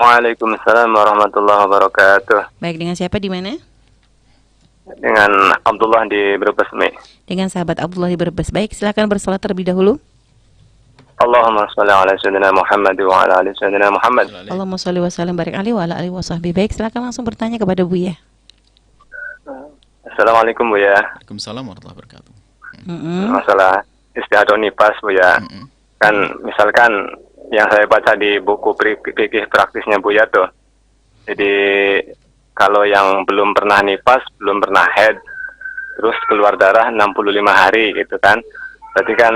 Waalaikumsalam warahmatullahi wabarakatuh. Baik, dengan siapa di mana? Dengan Abdullah di Brebes, Mi. Dengan sahabat Abdullah di Brebes. Baik, silakan bersolat terlebih dahulu. Allahumma sholli ala sayyidina Muhammad wa ala ali sayyidina Muhammad. Allahumma sholli wa sallim barik alaihi wa ala alihi wasahbihi. Baik, silakan langsung bertanya kepada Buya. Assalamualaikum, Bu ya. Waalaikumsalam warahmatullahi wabarakatuh. Masalah istihadah nifas, Bu ya. Kan misalkan yang saya baca di buku fikih praktisnya Bu ya tuh. Jadi kalau yang belum pernah nifas, belum pernah haid, terus keluar darah 65 hari gitu kan. Berarti kan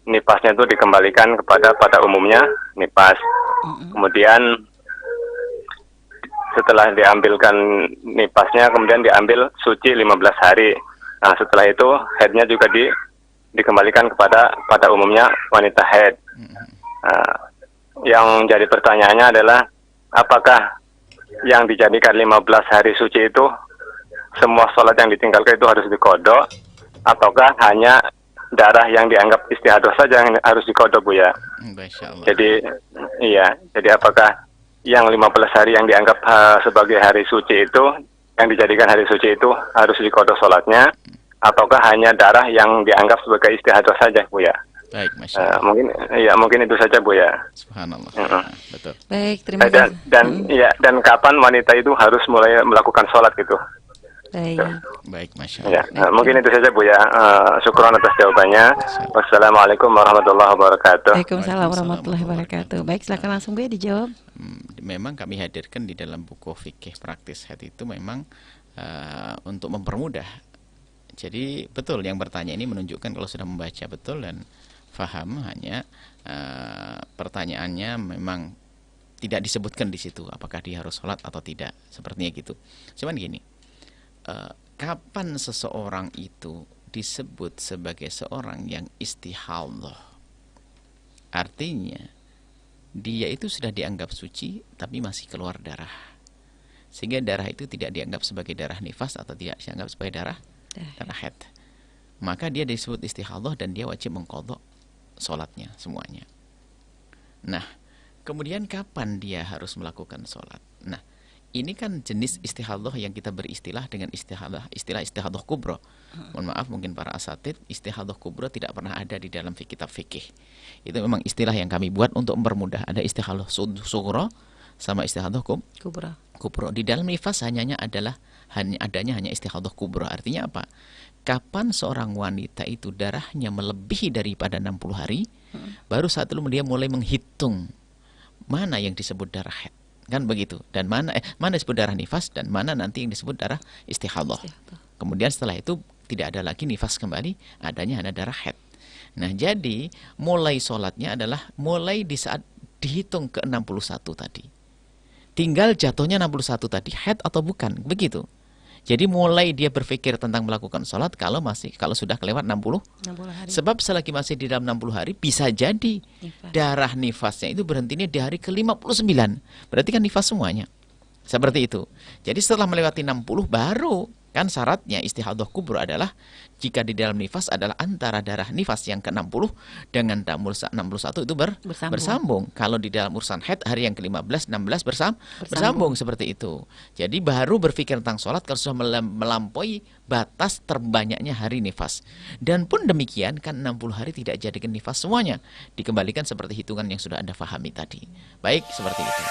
nifasnya itu dikembalikan pada umumnya nifas. Kemudian setelah diambilkan nifasnya, kemudian diambil suci 15 hari. Nah, setelah itu haidnya juga dikembalikan pada umumnya wanita haid. Nah, yang jadi pertanyaannya adalah apakah yang dijadikan 15 hari suci itu semua sholat yang ditinggalkan itu harus dikodok, ataukah hanya darah yang dianggap istihadah saja yang harus dikodok, Bu ya? Jadi apakah yang 15 hari yang dianggap sebagai hari suci itu, yang dijadikan hari suci itu harus dikodok sholatnya, ataukah hanya darah yang dianggap sebagai istihadah saja, Bu ya? Baik, Masya Allah. Mungkin itu saja, Bu ya. Subhanallah. Betul. Baik, terima kasih. Dan kapan wanita itu harus mulai melakukan sholat gitu? Baik, Masya Allah. Mungkin itu saja, Bu ya. Syukron atas jawabannya. Wassalamualaikum warahmatullahi wabarakatuh. Waalaikumsalam warahmatullahi wabarakatuh. Baik, silakan langsung Bu ya dijawab. Memang kami hadirkan di dalam buku fikih praktis haid itu memang untuk mempermudah. Jadi betul yang bertanya ini menunjukkan kalau sudah membaca betul dan faham, hanya pertanyaannya memang tidak disebutkan di situ apakah dia harus sholat atau tidak, sepertinya gitu. Cuman gini, kapan seseorang itu disebut sebagai seorang yang istihadah? Artinya dia itu sudah dianggap suci tapi masih keluar darah, sehingga darah itu tidak dianggap sebagai darah nifas atau tidak dianggap sebagai darah haid. Maka dia disebut istihadah dan dia wajib mengqadha sholatnya semuanya. Nah, kemudian kapan dia harus melakukan sholat? Nah, ini kan jenis istihadah yang kita beristilah dengan istilah istihadah kubra. Mohon maaf, mungkin para asatid, istihadah kubra tidak pernah ada di dalam kitab fikih. Itu memang istilah yang kami buat untuk mempermudah. Ada istihadah sughra sama istihadah kubra. Di dalam nifas hanya adanya istihadah kubra. Artinya apa? Kapan seorang wanita itu darahnya melebihi daripada 60 hari, baru saat itu dia mulai menghitung mana yang disebut darah haid. Kan begitu. Dan mana disebut darah nifas dan mana nanti yang disebut darah istihadah. Kemudian setelah itu tidak ada lagi nifas kembali, adanya hanya darah haid. Nah, jadi mulai sholatnya adalah mulai di saat dihitung ke 61 tadi. Tinggal jatuhnya 61 tadi haid atau bukan, begitu. Jadi mulai dia berpikir tentang melakukan sholat kalau sudah kelewat 60 hari. Sebab selagi masih di dalam 60 hari bisa jadi darah nifasnya itu berhentinya di hari ke-59. Berarti kan nifas semuanya. Seperti itu. Jadi setelah melewati 60 baru kan syaratnya istihadah kubra adalah jika di dalam nifas adalah antara darah nifas yang ke-60 dengan 61 itu bersambung. Kalau di dalam urusan haid hari yang ke-15, 16 bersambung seperti itu. Jadi baru berpikir tentang sholat kalau sudah melampaui batas terbanyaknya hari nifas. Dan pun demikian kan 60 hari tidak jadikan nifas semuanya. Dikembalikan seperti hitungan yang sudah Anda fahami tadi. Baik, seperti itu.